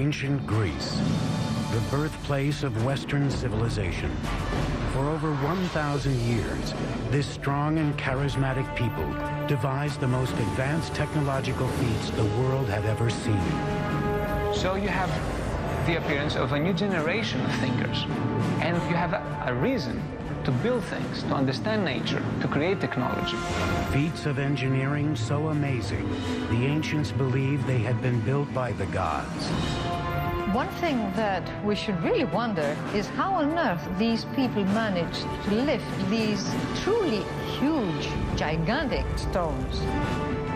Ancient Greece, the birthplace of Western civilization. For over 1,000 years, this strong and charismatic people devised the most advanced technological feats the world had ever seen. So you have the appearance of a new generation of thinkers, and you have a reason to build things, to understand nature, to create technology. Feats of engineering so amazing, the ancients believed they had been built by the gods. One thing that we should really wonder is how on earth these people managed to lift these truly huge, gigantic stones.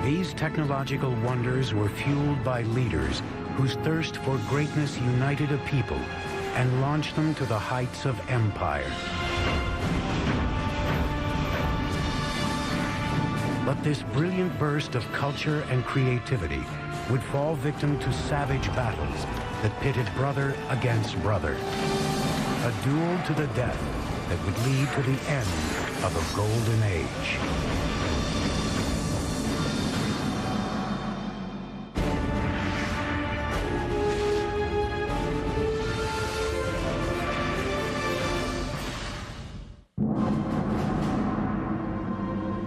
These technological wonders were fueled by leaders whose thirst for greatness united a people and launched them to the heights of empire. But this brilliant burst of culture and creativity would fall victim to savage battles that pitted brother against brother. A duel to the death that would lead to the end of a golden age.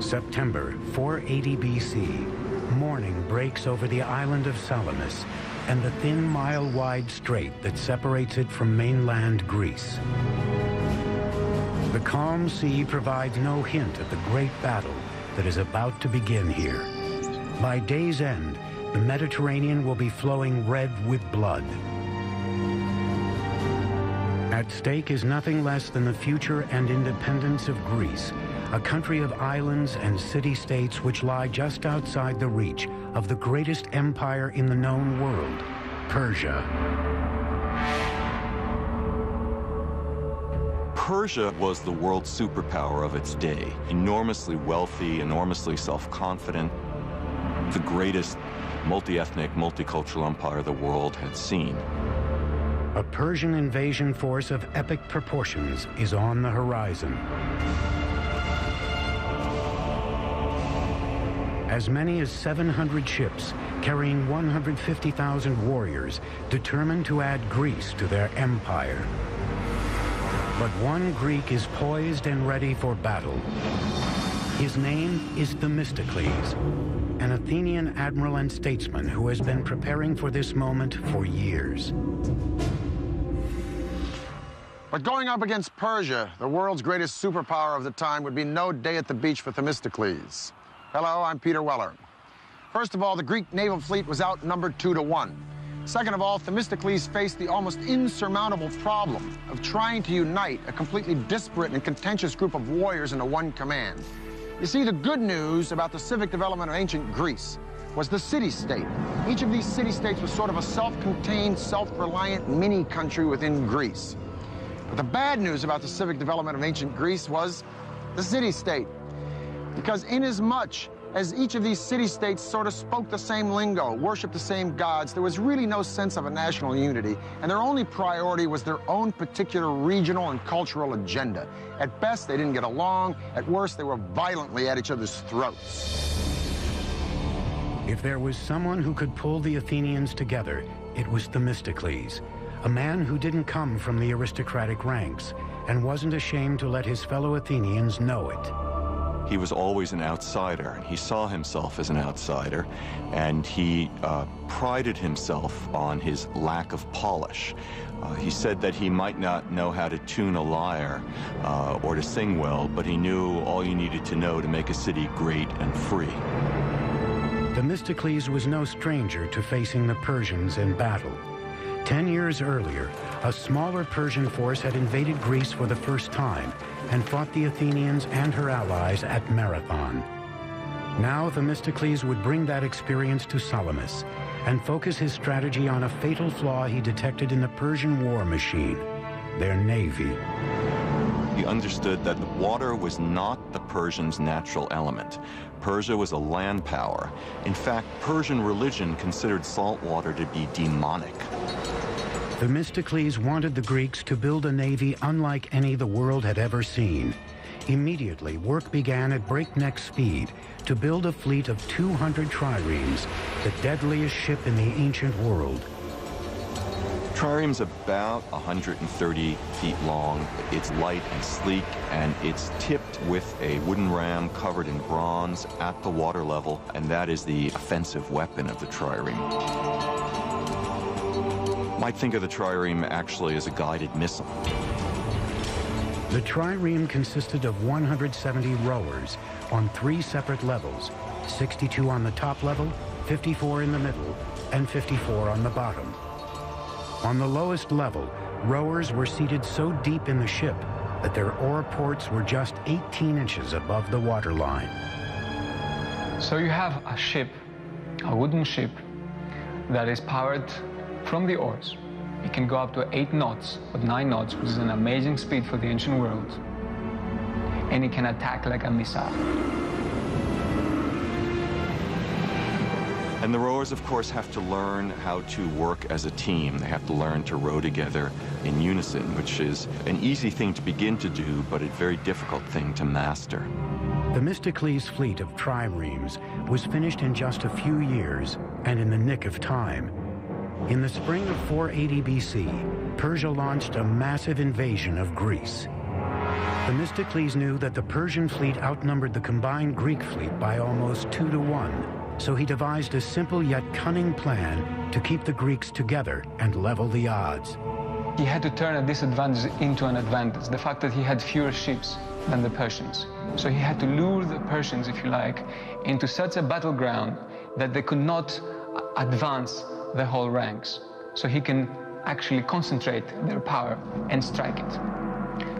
September 480 BC, morning breaks over the island of Salamis and the thin mile-wide strait that separates it from mainland Greece. The calm sea provides no hint of the great battle that is about to begin here. By day's end, the Mediterranean will be flowing red with blood. At stake is nothing less than the future and independence of Greece, a country of islands and city-states which lie just outside the reach of the greatest empire in the known world, Persia. Persia was the world superpower of its day, enormously wealthy, enormously self-confident, the greatest multi-ethnic, multicultural empire the world had seen. A Persian invasion force of epic proportions is on the horizon. As many as 700 ships carrying 150,000 warriors determined to add Greece to their empire. But one Greek is poised and ready for battle. His name is Themistocles, an Athenian admiral and statesman who has been preparing for this moment for years. But going up against Persia, the world's greatest superpower of the time, would be no day at the beach for Themistocles. Hello, I'm Peter Weller. First of all, the Greek naval fleet was outnumbered 2-1. Second of all, Themistocles faced the almost insurmountable problem of trying to unite a completely disparate and contentious group of warriors into one command. You see, the good news about the civic development of ancient Greece was the city-state. Each of these city-states was sort of a self-contained, self-reliant mini-country within Greece. But the bad news about the civic development of ancient Greece was the city-state. Because inasmuch as each of these city-states sort of spoke the same lingo, worshiped the same gods, there was really no sense of a national unity, and their only priority was their own particular regional and cultural agenda. At best, they didn't get along. At worst, they were violently at each other's throats. If there was someone who could pull the Athenians together, it was Themistocles, a man who didn't come from the aristocratic ranks and wasn't ashamed to let his fellow Athenians know it. He was always an outsider, and he saw himself as an outsider, and he prided himself on his lack of polish. He said that he might not know how to tune a lyre or to sing well, but he knew all you needed to know to make a city great and free. Themistocles was no stranger to facing the Persians in battle. 10 years earlier, a smaller Persian force had invaded Greece for the first time and fought the Athenians and her allies at Marathon. Now Themistocles would bring that experience to Salamis and focus his strategy on a fatal flaw he detected in the Persian war machine, their navy. He understood that the water was not the Persians' natural element. Persia was a land power. In fact, Persian religion considered salt water to be demonic. Themistocles wanted the Greeks to build a navy unlike any the world had ever seen. Immediately, work began at breakneck speed to build a fleet of 200 triremes, the deadliest ship in the ancient world. Trireme's about 130 feet long. It's light and sleek, and it's tipped with a wooden ram covered in bronze at the water level, and that is the offensive weapon of the trireme. Might think of the trireme actually as a guided missile. The trireme consisted of 170 rowers on 3 separate levels, 62 on the top level, 54 in the middle, and 54 on the bottom. On the lowest level, rowers were seated so deep in the ship that their oar ports were just 18 inches above the waterline. So you have a ship, a wooden ship, that is powered from the oars. It can go up to 8 knots, or 9 knots, which is an amazing speed for the ancient world. And it can attack like a missile. And the rowers, of course, have to learn how to work as a team. They have to learn to row together in unison, which is an easy thing to begin to do, but a very difficult thing to master. Themistocles' fleet of triremes was finished in just a few years and in the nick of time. In the spring of 480 BC, Persia launched a massive invasion of Greece. Themistocles knew that the Persian fleet outnumbered the combined Greek fleet by almost 2 to 1. So he devised a simple yet cunning plan to keep the Greeks together and level the odds. He had to turn a disadvantage into an advantage, the fact that he had fewer ships than the Persians. So he had to lure the Persians, if you like, into such a battleground that they could not advance the whole ranks. So he can actually concentrate their power and strike it.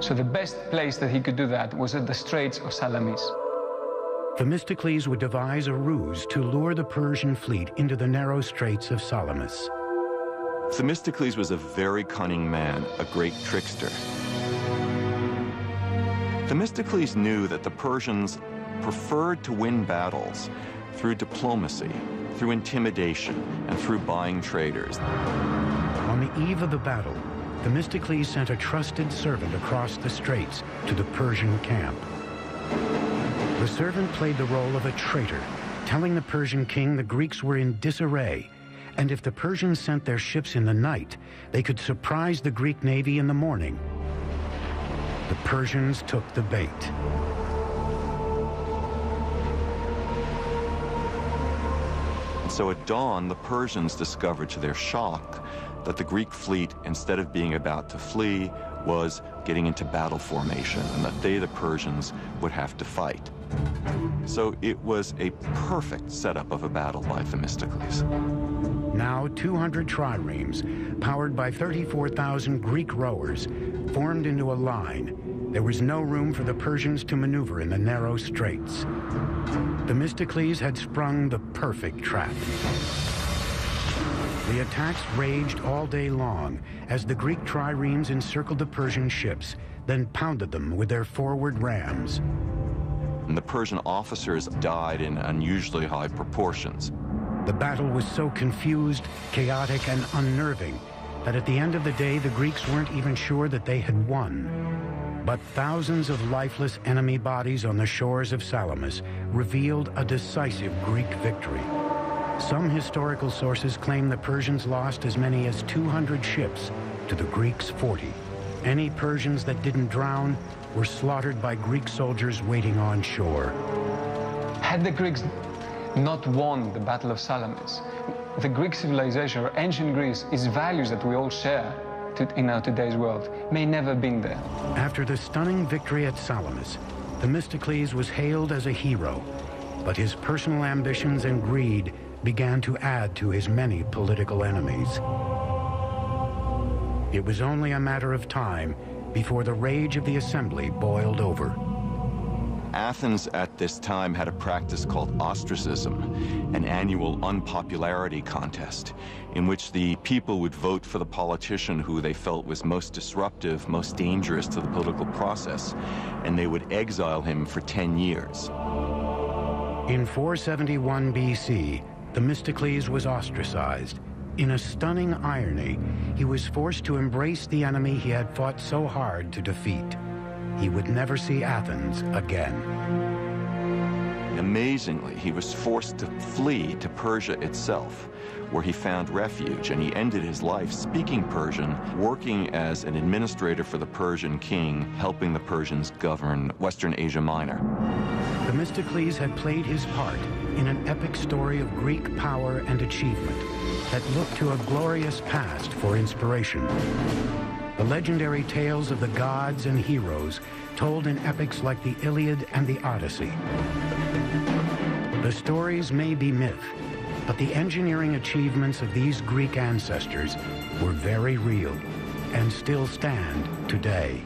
So the best place that he could do that was at the Straits of Salamis. Themistocles would devise a ruse to lure the Persian fleet into the narrow straits of Salamis. Themistocles was a very cunning man, a great trickster. Themistocles knew that the Persians preferred to win battles through diplomacy, through intimidation, and through buying traders. On the eve of the battle, Themistocles sent a trusted servant across the straits to the Persian camp. The servant played the role of a traitor, telling the Persian king the Greeks were in disarray, and if the Persians sent their ships in the night, they could surprise the Greek navy in the morning. The Persians took the bait. And so at dawn, the Persians discovered to their shock that the Greek fleet, instead of being about to flee, was getting into battle formation, and that they, the Persians, would have to fight. So it was a perfect setup of a battle by Themistocles. Now 200 triremes, powered by 34,000 Greek rowers, formed into a line. There was no room for the Persians to maneuver in the narrow straits. Themistocles had sprung the perfect trap. The attacks raged all day long as the Greek triremes encircled the Persian ships, then pounded them with their forward rams. And the Persian officers died in unusually high proportions. The battle was so confused, chaotic, and unnerving that at the end of the day, the Greeks weren't even sure that they had won. But thousands of lifeless enemy bodies on the shores of Salamis revealed a decisive Greek victory. Some historical sources claim the Persians lost as many as 200 ships to the Greeks' 40. Any Persians that didn't drown were slaughtered by Greek soldiers waiting on shore. Had the Greeks not won the Battle of Salamis, the Greek civilization, or ancient Greece, its values that we all share in our today's world, may never have been there. After the stunning victory at Salamis, Themistocles was hailed as a hero, but his personal ambitions and greed began to add to his many political enemies. It was only a matter of time before the rage of the assembly boiled over. Athens at this time had a practice called ostracism, an annual unpopularity contest, in which the people would vote for the politician who they felt was most disruptive, most dangerous to the political process, and they would exile him for 10 years. In 471 BC, Themistocles was ostracized. In a stunning irony, he was forced to embrace the enemy he had fought so hard to defeat. He would never see Athens again. Amazingly, he was forced to flee to Persia itself, where he found refuge, and he ended his life speaking Persian, working as an administrator for the Persian king, helping the Persians govern Western Asia Minor. Themistocles had played his part in an epic story of Greek power and achievement that looked to a glorious past for inspiration. The legendary tales of the gods and heroes told in epics like the Iliad and the Odyssey. The stories may be myth, but the engineering achievements of these Greek ancestors were very real and still stand today.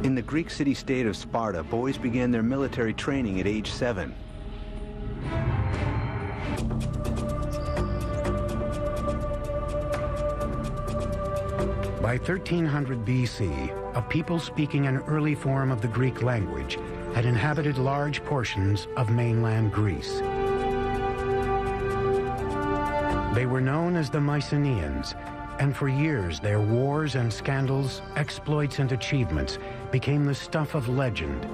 In the Greek city-state of Sparta, boys began their military training at age 7. By 1300 BC, a people speaking an early form of the Greek language had inhabited large portions of mainland Greece. They were known as the Mycenaeans, and for years their wars and scandals, exploits and achievements became the stuff of legend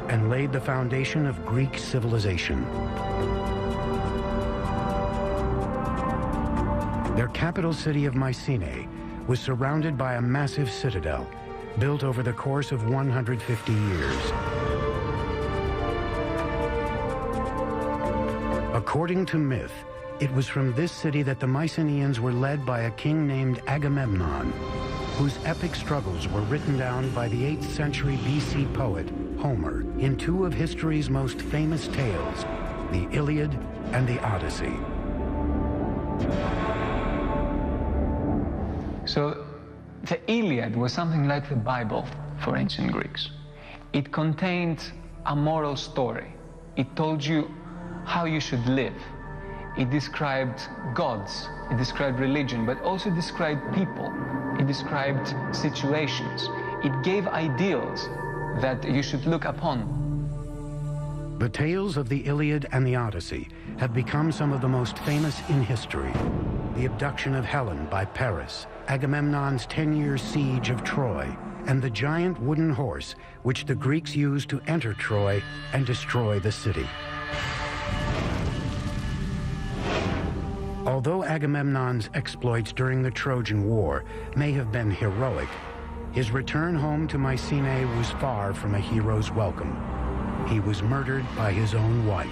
and laid the foundation of Greek civilization. Their capital city of Mycenae was surrounded by a massive citadel built over the course of 150 years. According to myth, it was from this city that the Mycenaeans were led by a king named Agamemnon, whose epic struggles were written down by the 8th century BC poet Homer in two of history's most famous tales, the Iliad and the Odyssey. So the Iliad was something like the Bible for ancient Greeks. It contained a moral story. It told you how you should live. It described gods, it described religion, but also described people. It described situations. It gave ideals that you should look upon. The tales of the Iliad and the Odyssey have become some of the most famous in history. The abduction of Helen by Paris, Agamemnon's 10-year siege of Troy, and the giant wooden horse which the Greeks used to enter Troy and destroy the city. Although Agamemnon's exploits during the Trojan War may have been heroic, his return home to Mycenae was far from a hero's welcome. He was murdered by his own wife.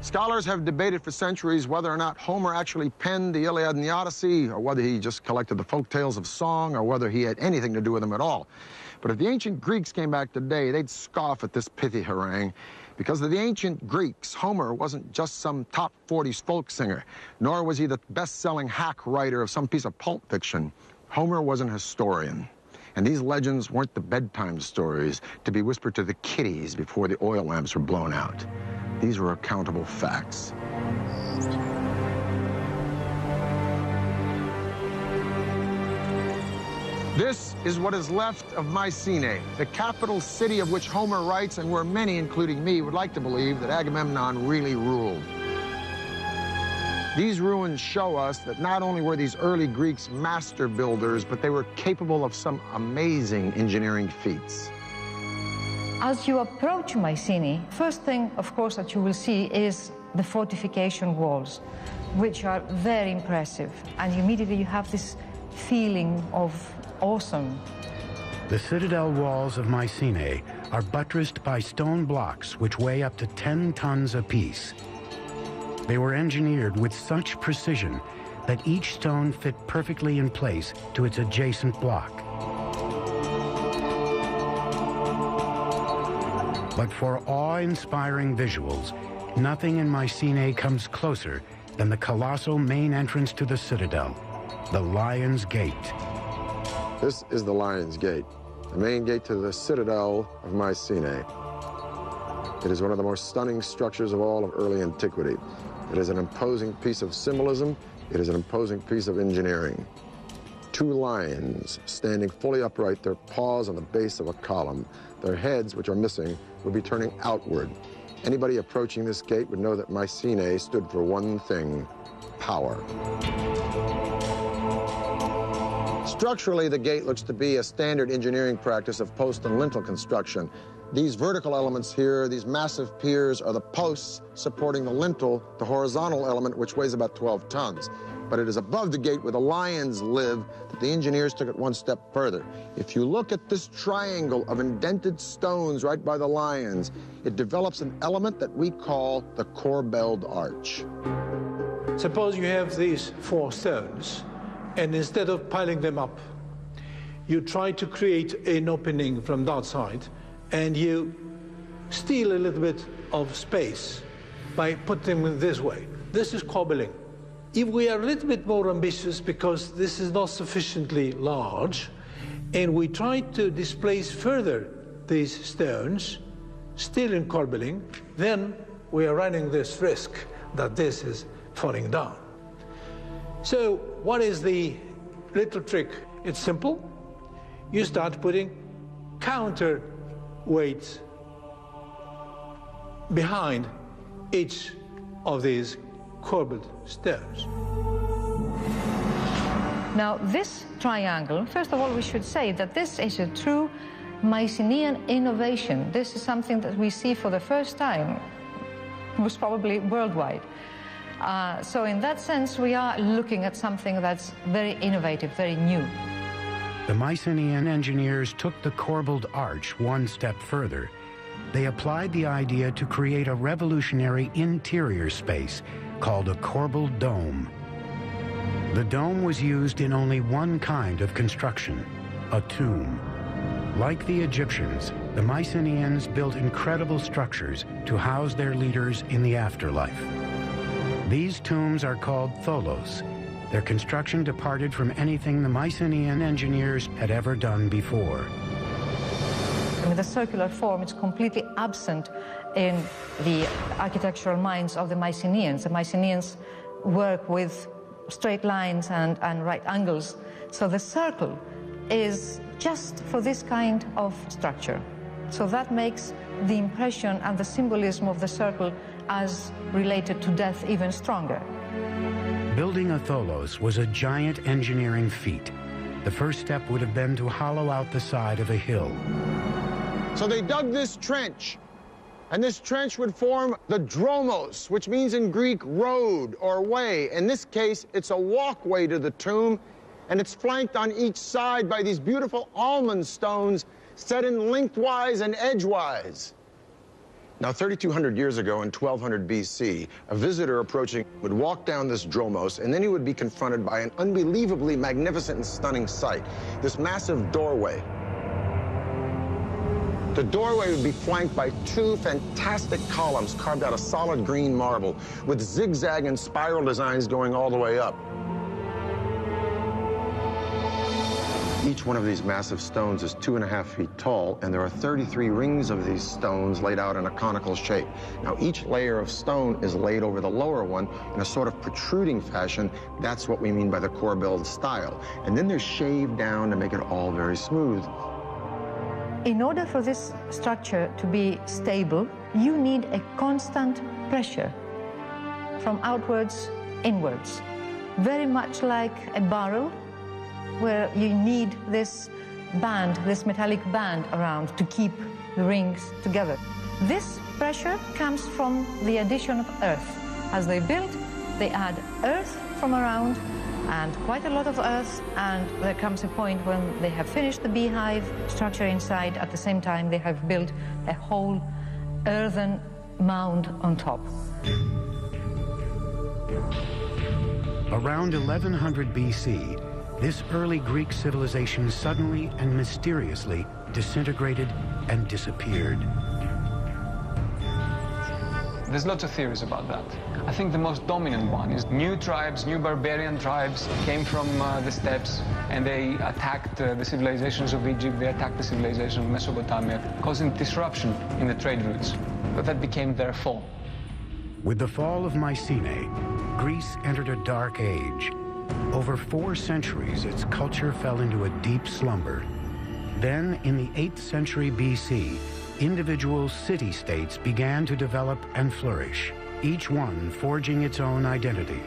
Scholars have debated for centuries whether or not Homer actually penned the Iliad and the Odyssey, or whether he just collected the folk tales of song, or whether he had anything to do with them at all. But if the ancient Greeks came back today, they'd scoff at this pithy harangue. Because of the ancient Greeks, Homer wasn't just some top 40s folk singer, nor was he the best-selling hack writer of some piece of pulp fiction. Homer was an historian. And these legends weren't the bedtime stories to be whispered to the kiddies before the oil lamps were blown out. These were accountable facts. This is what is left of Mycenae, the capital city of which Homer writes, and where many, including me, would like to believe that Agamemnon really ruled. These ruins show us that not only were these early Greeks master builders, but they were capable of some amazing engineering feats. As you approach Mycenae, first thing, of course, that you will see is the fortification walls, which are very impressive. And immediately you have this feeling of awesome. The citadel walls of Mycenae are buttressed by stone blocks which weigh up to 10 tons apiece. They were engineered with such precision that each stone fit perfectly in place to its adjacent block. But for awe-inspiring visuals, nothing in Mycenae comes closer than the colossal main entrance to the citadel, the Lion's Gate. This is the Lion's Gate, the main gate to the citadel of Mycenae. It is one of the most stunning structures of all of early antiquity. It is an imposing piece of symbolism. It is an imposing piece of engineering. Two lions standing fully upright, their paws on the base of a column. Their heads, which are missing, would be turning outward. Anybody approaching this gate would know that Mycenae stood for one thing: power. Structurally, the gate looks to be a standard engineering practice of post and lintel construction. These vertical elements here, these massive piers, are the posts supporting the lintel, the horizontal element, which weighs about 12 tons. But it is above the gate where the lions live that the engineers took it one step further. If you look at this triangle of indented stones right by the lions, it develops an element that we call the corbelled arch. Suppose you have these 4 stones, and instead of piling them up, you try to create an opening from that side, and you steal a little bit of space by putting them this way. This is cobbling. If we are a little bit more ambitious, because this is not sufficiently large, and we try to displace further these stones, still in cobbling, then we are running this risk that this is falling down. So what is the little trick? It's simple. You start putting counter weights behind each of these corbelled stones. Now, this triangle, first of all, we should say that this is a true Mycenaean innovation. This is something that we see for the first time, most probably worldwide. So in that sense, we are looking at something that's very innovative, very new. The Mycenaean engineers took the corbelled arch one step further. They applied the idea to create a revolutionary interior space called a corbelled dome. The dome was used in only one kind of construction, a tomb. Like the Egyptians, the Mycenaeans built incredible structures to house their leaders in the afterlife. These tombs are called tholos. Their construction departed from anything the Mycenaean engineers had ever done before. I mean, the circular form is completely absent in the architectural minds of the Mycenaeans. The Mycenaeans work with straight lines and right angles. So the circle is just for this kind of structure. So that makes the impression and the symbolism of the circle as related to death even stronger. Building a tholos was a giant engineering feat. The first step would have been to hollow out the side of a hill. So they dug this trench, and this trench would form the dromos, which means in Greek road or way. In this case, it's a walkway to the tomb, and it's flanked on each side by these beautiful almond stones set in lengthwise and edgewise. Now, 3,200 years ago in 1200 BC, a visitor approaching would walk down this dromos, and then he would be confronted by an unbelievably magnificent and stunning sight, this massive doorway. The doorway would be flanked by 2 fantastic columns carved out of solid green marble with zigzag and spiral designs going all the way up. Each one of these massive stones is 2.5 feet tall, and there are 33 rings of these stones laid out in a conical shape. Now, each layer of stone is laid over the lower one in a sort of protruding fashion. That's what we mean by the corbelled style. And then they're shaved down to make it all very smooth. In order for this structure to be stable, you need a constant pressure from outwards inwards, very much like a barrel, where you need this band, this metallic band around to keep the rings together. This pressure comes from the addition of earth. As they build, they add earth from around, and quite a lot of earth, and there comes a point when they have finished the beehive structure inside. At the same time, they have built a whole earthen mound on top. Around 1100 BC, this early Greek civilization suddenly and mysteriously disintegrated and disappeared. There's lots of theories about that. I think the most dominant one is new tribes, new barbarian tribes came from the steppes, and they attacked the civilizations of Egypt, they attacked the civilization of Mesopotamia, causing disruption in the trade routes. But that became their fall. With the fall of Mycenae, Greece entered a dark age. Over 4 centuries, its culture fell into a deep slumber. Then, in the 8th century BC, individual city-states began to develop and flourish, each one forging its own identity,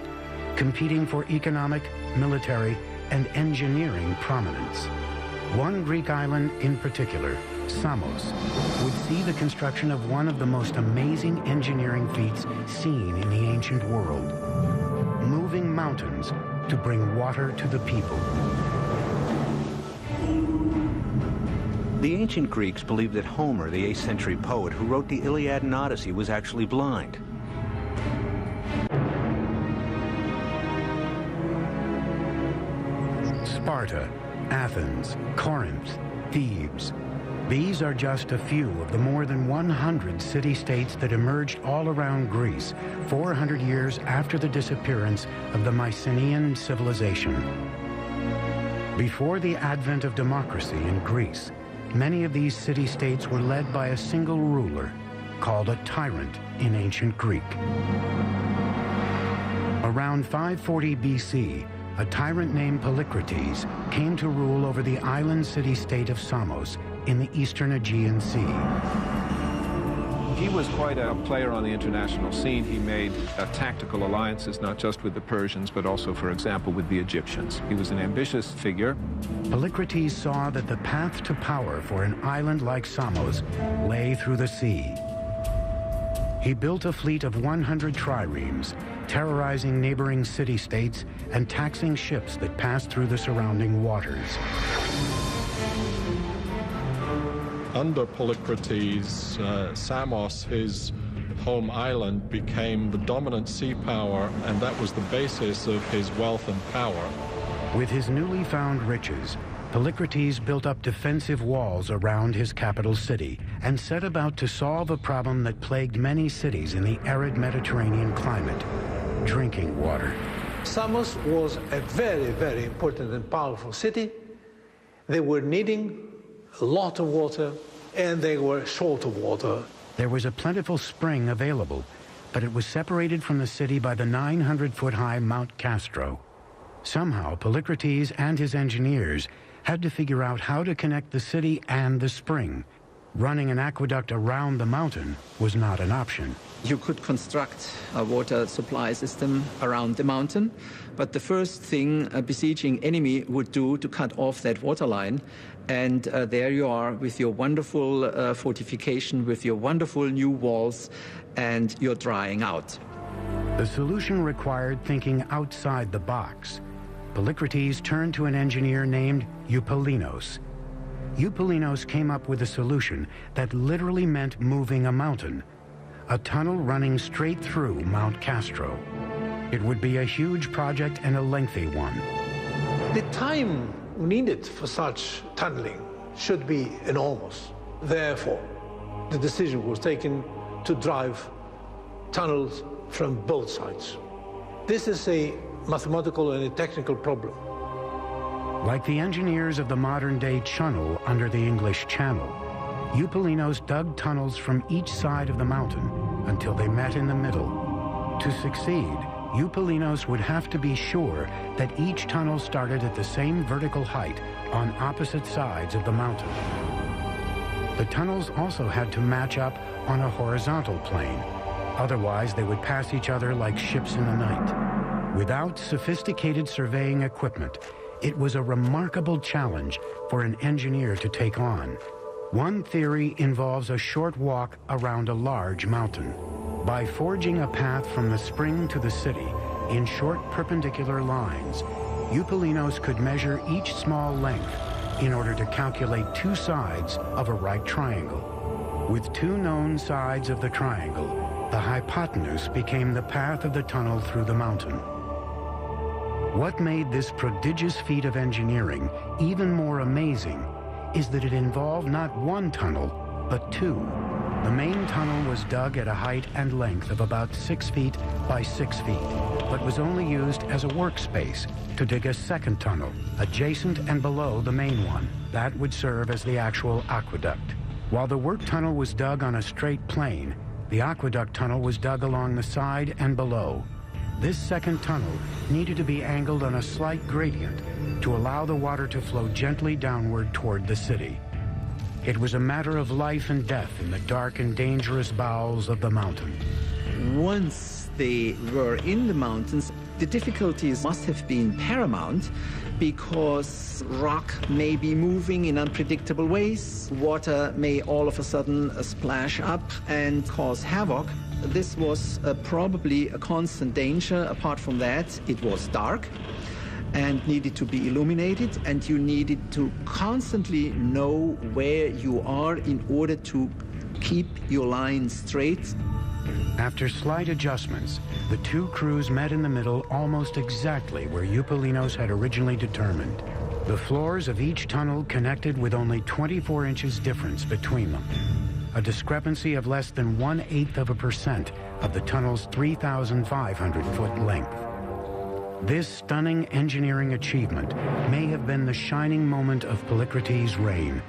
competing for economic, military, and engineering prominence. One Greek island in particular, Samos, would see the construction of one of the most amazing engineering feats seen in the ancient world: moving mountains to bring water to the people. The ancient Greeks believed that Homer, the 8th century poet who wrote the Iliad and Odyssey, was actually blind. Sparta, Athens, Corinth, Thebes. These are just a few of the more than 100 city-states that emerged all around Greece 400 years after the disappearance of the Mycenaean civilization. Before the advent of democracy in Greece, many of these city-states were led by a single ruler, called a tyrant in ancient Greek. Around 540 BC, a tyrant named Polycrates came to rule over the island city-state of Samos in the eastern Aegean Sea. He was quite a player on the international scene. He made tactical alliances, not just with the Persians, but also, for example, with the Egyptians. He was an ambitious figure. Polycrates saw that the path to power for an island like Samos lay through the sea. He built a fleet of 100 triremes, terrorizing neighboring city-states and taxing ships that passed through the surrounding waters. Under Polycrates, Samos, his home island, became the dominant sea power, and that was the basis of his wealth and power. With his newly found riches, Polycrates built up defensive walls around his capital city and set about to solve a problem that plagued many cities in the arid Mediterranean climate: drinking water. Samos was a very, very important and powerful city. They were needing a lot of water, and they were short of water. There was a plentiful spring available, but it was separated from the city by the 900-foot-high Mount Castro. Somehow, Polycrates and his engineers had to figure out how to connect the city and the spring. Running an aqueduct around the mountain was not an option. You could construct a water supply system around the mountain, but the first thing a besieging enemy would do to cut off that water line, and there you are with your wonderful fortification, with your wonderful new walls, and you're drying out. The solution required thinking outside the box. Polycrates turned to an engineer named Eupalinos. Eupalinos came up with a solution that literally meant moving a mountain, a tunnel running straight through Mount Castro. It would be a huge project and a lengthy one. The time needed for such tunneling should be enormous. Therefore, the decision was taken to drive tunnels from both sides. This is a mathematical and a technical problem. Like the engineers of the modern-day channel under the English Channel, Eupalinos dug tunnels from each side of the mountain until they met in the middle. To succeed, Eupalinos would have to be sure that each tunnel started at the same vertical height on opposite sides of the mountain. The tunnels also had to match up on a horizontal plane. Otherwise, they would pass each other like ships in the night. Without sophisticated surveying equipment, it was a remarkable challenge for an engineer to take on. One theory involves a short walk around a large mountain. By forging a path from the spring to the city in short perpendicular lines, Eupalinos could measure each small length in order to calculate two sides of a right triangle. With two known sides of the triangle, the hypotenuse became the path of the tunnel through the mountain. What made this prodigious feat of engineering even more amazing is that it involved not one tunnel, but two. The main tunnel was dug at a height and length of about 6 feet by 6 feet, but was only used as a workspace to dig a second tunnel, adjacent and below the main one. That would serve as the actual aqueduct. While the work tunnel was dug on a straight plane, the aqueduct tunnel was dug along the side and below. This second tunnel needed to be angled on a slight gradient to allow the water to flow gently downward toward the city. It was a matter of life and death in the dark and dangerous bowels of the mountain. Once they were in the mountains, The difficulties must have been paramount because rock may be moving in unpredictable ways. Water may all of a sudden splash up and cause havoc. This was probably a constant danger. Apart from that, it was dark and needed to be illuminated, and you needed to constantly know where you are in order to keep your line straight. After slight adjustments, the two crews met in the middle almost exactly where Eupolinos had originally determined. The floors of each tunnel connected with only 24 inches difference between them, a discrepancy of less than 1/8% of the tunnel's 3,500-foot length. This stunning engineering achievement may have been the shining moment of Polycrates' reign,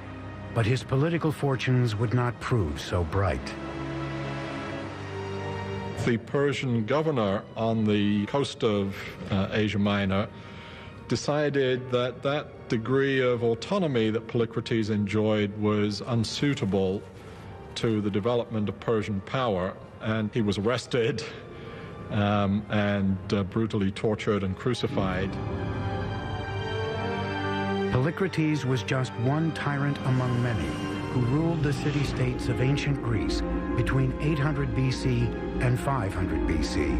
but his political fortunes would not prove so bright. The Persian governor on the coast of Asia Minor decided that that degree of autonomy that Polycrates enjoyed was unsuitable to the development of Persian power, and he was arrested and brutally tortured and crucified. Polycrates was just one tyrant among many who ruled the city-states of ancient Greece between 800 BC and 500 BC.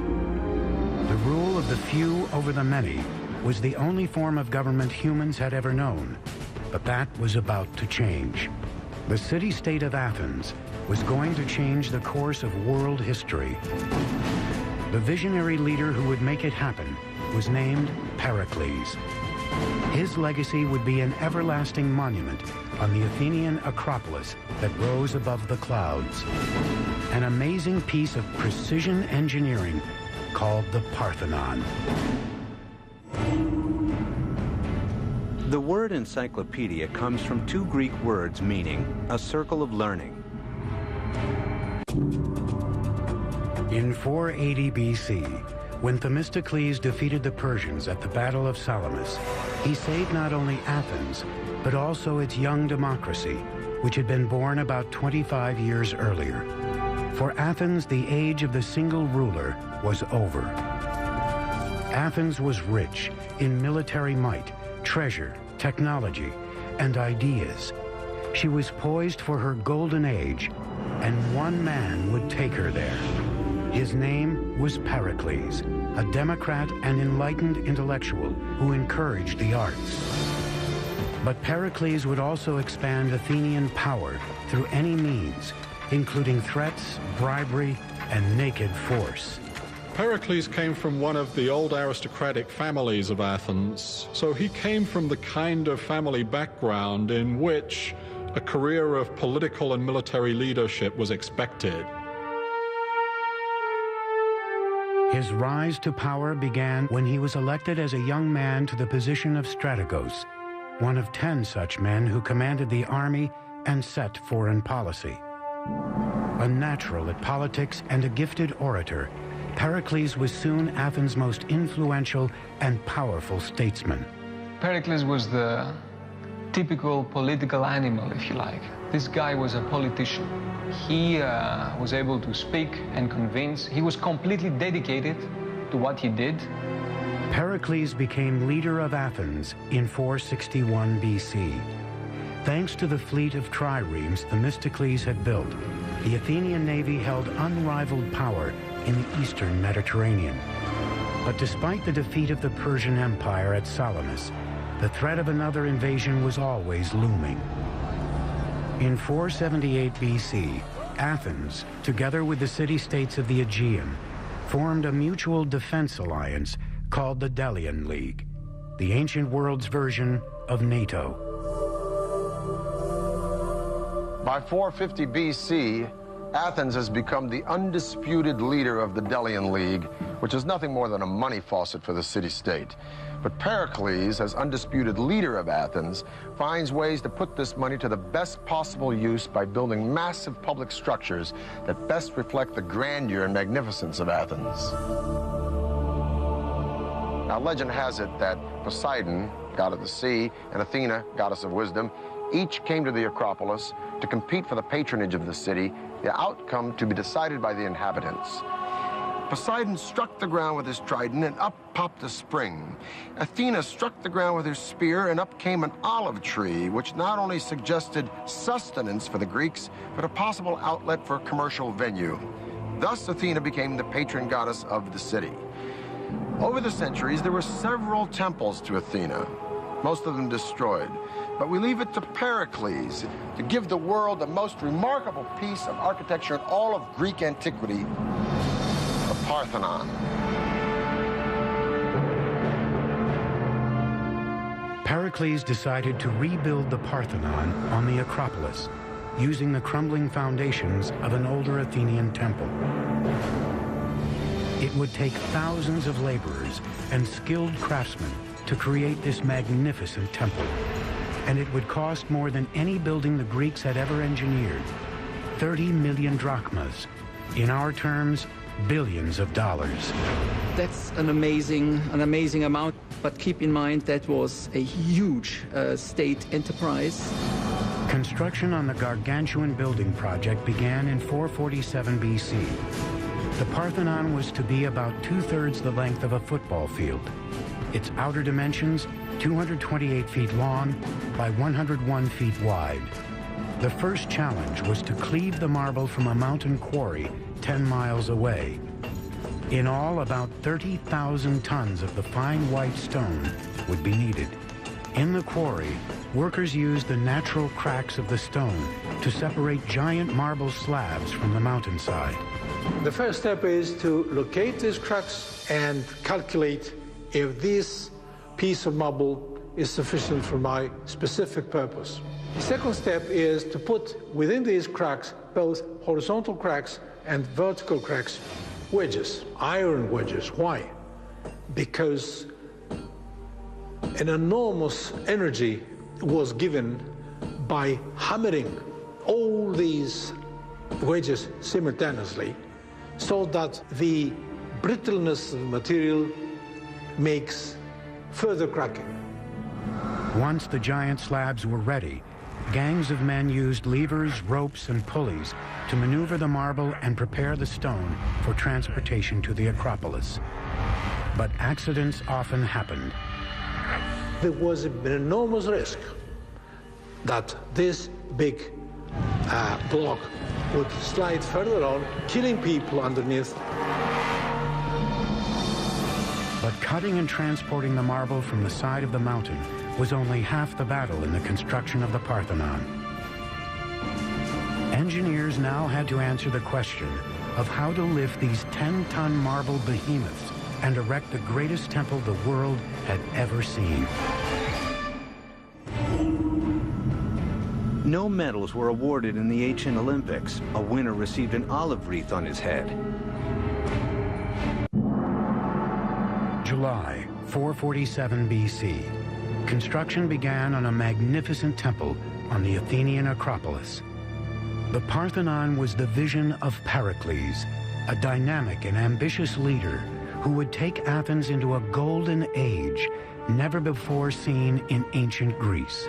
The rule of the few over the many was the only form of government humans had ever known, but that was about to change. The city-state of Athens was going to change the course of world history. The visionary leader who would make it happen was named Pericles. His legacy would be an everlasting monument on the Athenian Acropolis that rose above the clouds. An amazing piece of precision engineering called the Parthenon. The word encyclopedia comes from two Greek words meaning a circle of learning. In 480 BC, when Themistocles defeated the Persians at the Battle of Salamis, he saved not only Athens, but also its young democracy, which had been born about 25 years earlier. For Athens, the age of the single ruler was over. Athens was rich in military might, treasure, technology, and ideas. She was poised for her golden age, and one man would take her there. His name was Pericles, a democrat and enlightened intellectual who encouraged the arts. But Pericles would also expand Athenian power through any means, including threats, bribery, and naked force. Pericles came from one of the old aristocratic families of Athens, so he came from the kind of family background in which a career of political and military leadership was expected. His rise to power began when he was elected as a young man to the position of strategos, one of 10 such men who commanded the army and set foreign policy. A natural at politics and a gifted orator, Pericles was soon Athens' most influential and powerful statesman. Pericles was the typical political animal, if you like. This guy was a politician. He was able to speak and convince. He was completely dedicated to what he did. Pericles became leader of Athens in 461 BC. Thanks to the fleet of triremes Themistocles had built, the Athenian navy held unrivaled power in the eastern Mediterranean. But despite the defeat of the Persian Empire at Salamis, the threat of another invasion was always looming. In 478 BC, Athens, together with the city-states of the Aegean, formed a mutual defense alliance called the Delian League, the ancient world's version of NATO. By 450 BC, Athens has become the undisputed leader of the Delian League, which is nothing more than a money faucet for the city-state. But Pericles, as undisputed leader of Athens, finds ways to put this money to the best possible use by building massive public structures that best reflect the grandeur and magnificence of Athens. Now, legend has it that Poseidon, god of the sea, and Athena, goddess of wisdom, each came to the Acropolis to compete for the patronage of the city, the outcome to be decided by the inhabitants. Poseidon struck the ground with his trident, and up popped a spring. Athena struck the ground with her spear, and up came an olive tree, which not only suggested sustenance for the Greeks, but a possible outlet for a commercial venue. Thus, Athena became the patron goddess of the city. Over the centuries, there were several temples to Athena, most of them destroyed. But we leave it to Pericles to give the world the most remarkable piece of architecture in all of Greek antiquity, the Parthenon. Pericles decided to rebuild the Parthenon on the Acropolis, using the crumbling foundations of an older Athenian temple. It would take thousands of laborers and skilled craftsmen to create this magnificent temple, and it would cost more than any building the Greeks had ever engineered, 30 million drachmas. In our terms, billions of dollars. That's an amazing amount, but keep in mind that was a huge state enterprise. Construction on the gargantuan building project began in 447 BC. The Parthenon was to be about 2/3 the length of a football field. Its outer dimensions, 228 feet long by 101 feet wide. The first challenge was to cleave the marble from a mountain quarry 10 miles away. In all, about 30,000 tons of the fine white stone would be needed. In the quarry, workers used the natural cracks of the stone to separate giant marble slabs from the mountainside. The first step is to locate these cracks and calculate if this piece of marble is sufficient for my specific purpose. The second step is to put within these cracks both horizontal cracks and vertical cracks, wedges, iron wedges. Why? Because an enormous energy was given by hammering all these wedges simultaneously, so that the brittleness of the material makes further cracking. Once the giant slabs were ready, gangs of men used levers, ropes, and pulleys to maneuver the marble and prepare the stone for transportation to the Acropolis. But accidents often happened. There was an enormous risk that this big block would slide further on, killing people underneath. But cutting and transporting the marble from the side of the mountain was only half the battle in the construction of the Parthenon. Engineers now had to answer the question of how to lift these 10-ton marble behemoths and erect the greatest temple the world had ever seen. No medals were awarded in the ancient Olympics. A winner received an olive wreath on his head. July 447 BC. Construction began on a magnificent temple on the Athenian Acropolis. The Parthenon was the vision of Pericles, a dynamic and ambitious leader who would take Athens into a golden age never before seen in ancient Greece.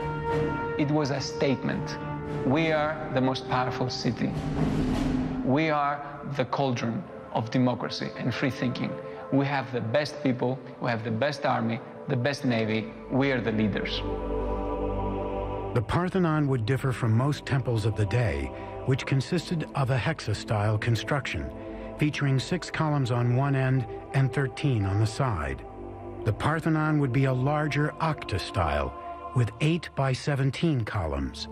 It was a statement. We are the most powerful city. We are the cauldron of democracy and free thinking. We have the best people, we have the best army, the best navy. We are the leaders. The Parthenon would differ from most temples of the day, which consisted of a hexa-style construction, featuring 6 columns on one end and 13 on the side. The Parthenon would be a larger octa-style, with 8 by 17 columns.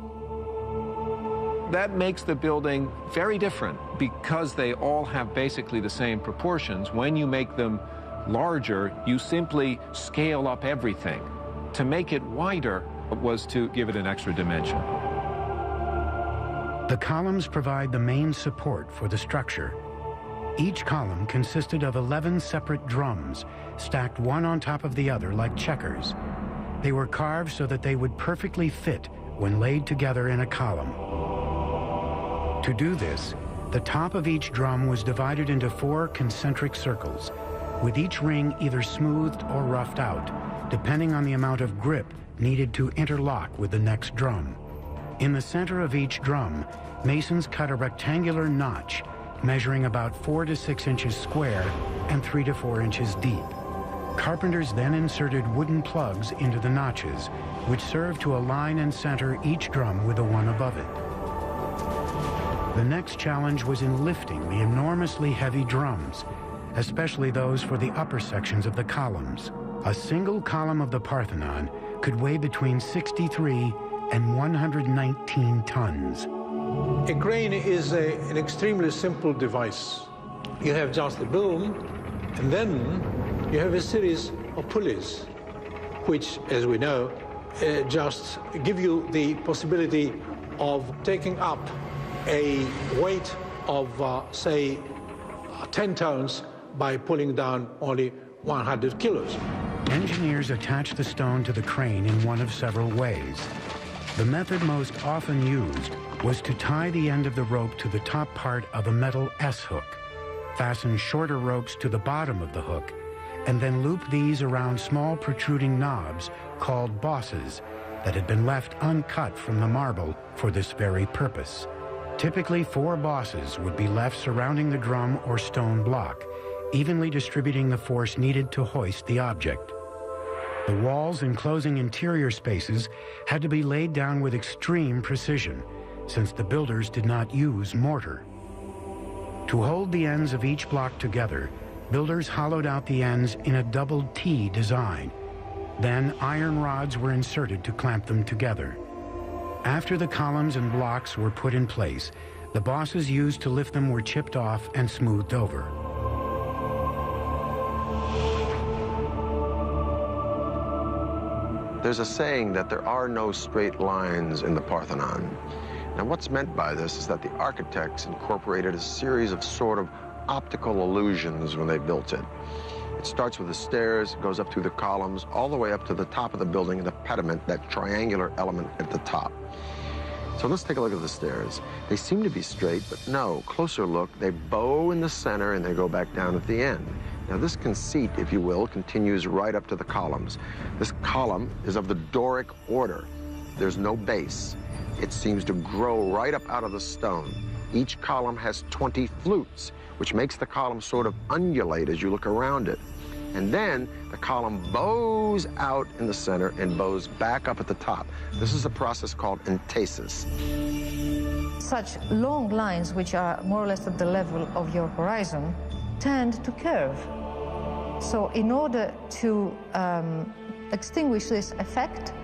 That makes the building very different because they all have basically the same proportions. When you make them larger, you simply scale up everything. To make it wider was to give it an extra dimension. The columns provide the main support for the structure. Each column consisted of 11 separate drums, stacked one on top of the other like checkers. They were carved so that they would perfectly fit when laid together in a column. To do this, the top of each drum was divided into 4 concentric circles, with each ring either smoothed or roughed out, depending on the amount of grip needed to interlock with the next drum. In the center of each drum, masons cut a rectangular notch measuring about 4 to 6 inches square and 3 to 4 inches deep. Carpenters then inserted wooden plugs into the notches, which served to align and center each drum with the one above it. The next challenge was in lifting the enormously heavy drums, especially those for the upper sections of the columns. A single column of the Parthenon could weigh between 63 and 119 tons. A crane is an extremely simple device. You have just a boom, and then you have a series of pulleys, which, as we know, just give you the possibility of taking up a weight of, say, 10 tons by pulling down only 100 kilos. Engineers attach the stone to the crane in one of several ways. The method most often used was to tie the end of the rope to the top part of a metal S-hook, fasten shorter ropes to the bottom of the hook, and then loop these around small protruding knobs called bosses that had been left uncut from the marble for this very purpose. Typically, 4 bosses would be left surrounding the drum or stone block, evenly distributing the force needed to hoist the object. The walls enclosing interior spaces had to be laid down with extreme precision, since the builders did not use mortar. To hold the ends of each block together, builders hollowed out the ends in a double T design. Then iron rods were inserted to clamp them together. After the columns and blocks were put in place, the bosses used to lift them were chipped off and smoothed over. There's a saying that there are no straight lines in the Parthenon. Now, what's meant by this is that the architects incorporated a series of sort of optical illusions when they built it. It starts with the stairs, goes up through the columns, all the way up to the top of the building, the pediment, that triangular element at the top. So let's take a look at the stairs. They seem to be straight, but no, closer look, they bow in the center and they go back down at the end. Now this conceit, if you will, continues right up to the columns. This column is of the Doric order. There's no base. It seems to grow right up out of the stone. Each column has 20 flutes, which makes the column sort of undulate as you look around it. And then the column bows out in the center and bows back up at the top. This is a process called entasis. Such long lines, which are more or less at the level of your horizon, tend to curve. So in order to extinguish this effect,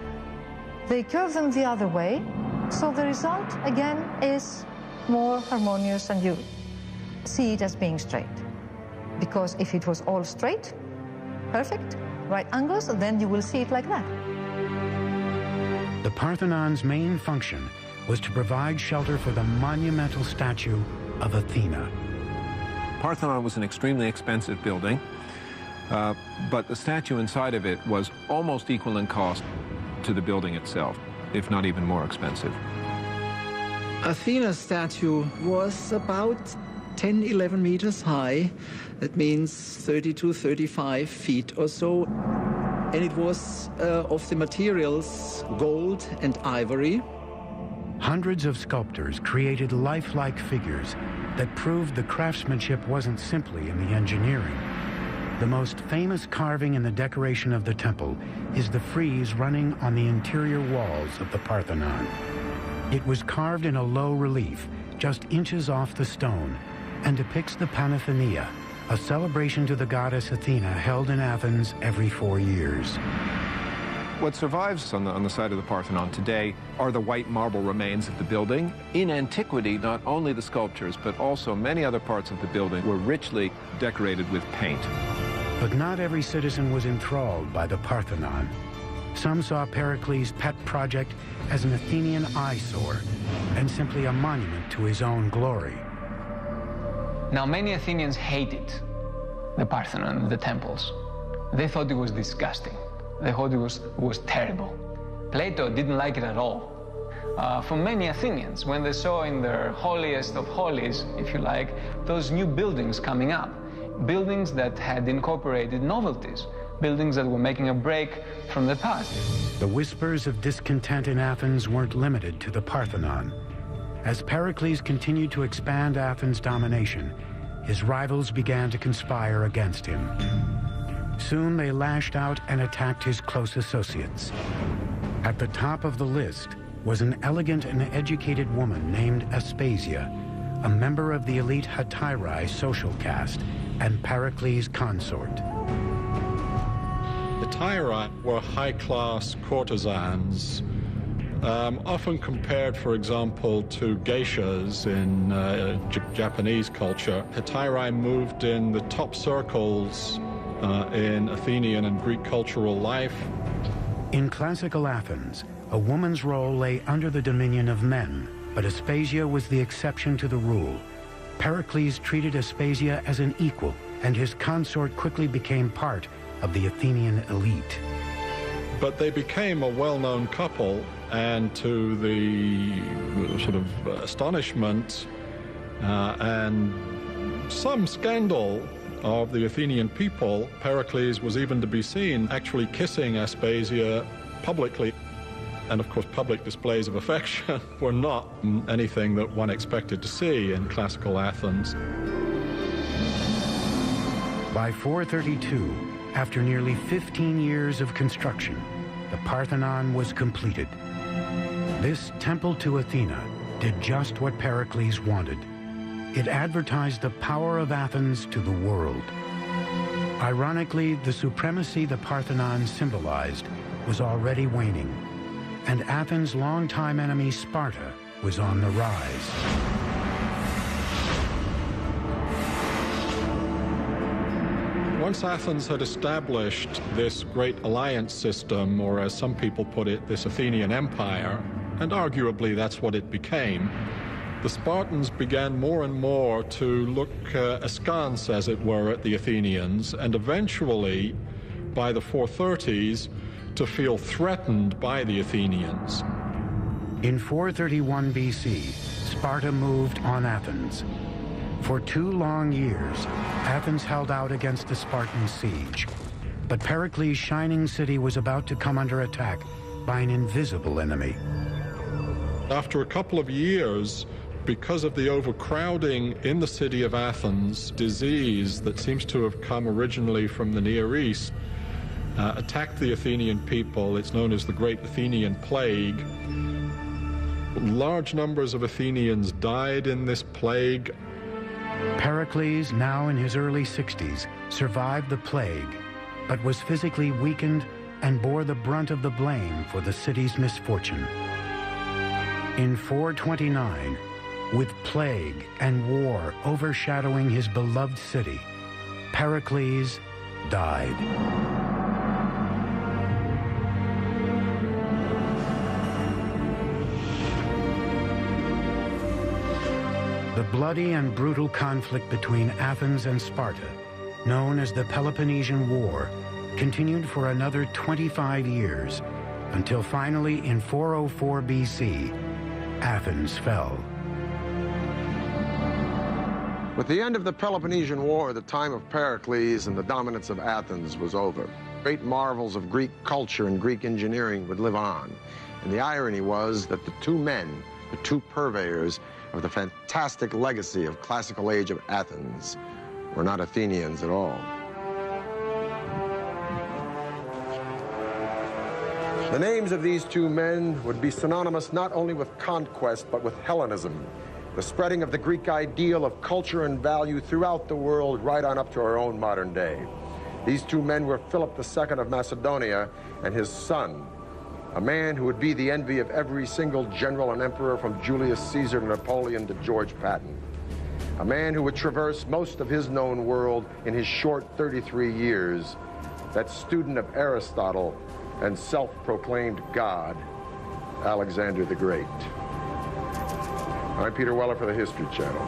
they curve them the other way. So the result, again, is more harmonious, and you see it as being straight. Because if it was all straight, perfect, right angles, then you will see it like that. The Parthenon's main function was to provide shelter for the monumental statue of Athena. Parthenon was an extremely expensive building, but the statue inside of it was almost equal in cost to the building itself, if not even more expensive. Athena's statue was about 10, 11 meters high. That means 32, 35 feet or so. And it was of the materials gold and ivory. Hundreds of sculptors created lifelike figures that proved the craftsmanship wasn't simply in the engineering. The most famous carving in the decoration of the temple is the frieze running on the interior walls of the Parthenon. It was carved in a low relief, just inches off the stone, and depicts the Panathenaea, a celebration to the goddess Athena held in Athens every 4 years. What survives on the site of the Parthenon today are the white marble remains of the building. In antiquity, not only the sculptures, but also many other parts of the building were richly decorated with paint. But not every citizen was enthralled by the Parthenon. Some saw Pericles' pet project as an Athenian eyesore and simply a monument to his own glory. Now, many Athenians hated the Parthenon, the temples. They thought it was disgusting. They thought it was terrible. Plato didn't like it at all. For many Athenians, when they saw in their holiest of holies, if you like, those new buildings coming up, buildings that had incorporated novelties, buildings that were making a break from the past. The whispers of discontent in Athens weren't limited to the Parthenon. As Pericles continued to expand Athens' domination, his rivals began to conspire against him. Soon they lashed out and attacked his close associates. At the top of the list was an elegant and educated woman named Aspasia, a member of the elite Hetairae social caste and Pericles' consort. The Hetairae were high-class courtesans, often compared, for example, to geishas in Japanese culture. Hetairae moved in the top circles in Athenian and Greek cultural life. In classical Athens, a woman's role lay under the dominion of men, but Aspasia was the exception to the rule. Pericles treated Aspasia as an equal, and his consort quickly became part of the Athenian elite. But they became a well-known couple, and to the sort of astonishment and some scandal of the Athenian people, Pericles was even to be seen actually kissing Aspasia publicly. And of course, public displays of affection were not anything that one expected to see in classical Athens. By 432, after nearly 15 years of construction, the Parthenon was completed. This temple to Athena did just what Pericles wanted. It advertised the power of Athens to the world. Ironically, the supremacy the Parthenon symbolized was already waning, and Athens' longtime enemy Sparta was on the rise. Once Athens had established this great alliance system, or as some people put it, this Athenian empire, and arguably that's what it became, the Spartans began more and more to look askance, as it were, at the Athenians, and eventually, by the 430s, to feel threatened by the Athenians. In 431 BC, Sparta moved on Athens. For 2 long years, Athens held out against the Spartan siege. But Pericles' shining city was about to come under attack by an invisible enemy. After a couple of years, because of the overcrowding in the city of Athens, disease that seems to have come originally from the Near East attacked the Athenian people. It's known as the Great Athenian Plague. Large numbers of Athenians died in this plague. Pericles, now in his early 60s, survived the plague, but was physically weakened and bore the brunt of the blame for the city's misfortune. In 429, with plague and war overshadowing his beloved city, Pericles died. The bloody and brutal conflict between Athens and Sparta, known as the Peloponnesian War, continued for another 25 years, until finally in 404 BC, Athens fell. With the end of the Peloponnesian War, the time of Pericles and the dominance of Athens was over. Great marvels of Greek culture and Greek engineering would live on. And the irony was that the two men, the two purveyors of the fantastic legacy of classical age of Athens, were not Athenians at all. The names of these two men would be synonymous not only with conquest, but with Hellenism, the spreading of the Greek ideal of culture and value throughout the world, right on up to our own modern day. These two men were Philip II of Macedonia and his son, a man who would be the envy of every single general and emperor from Julius Caesar to Napoleon to George Patton. A man who would traverse most of his known world in his short 33 years, that student of Aristotle and self-proclaimed God, Alexander the Great. I'm Peter Weller for the History Channel.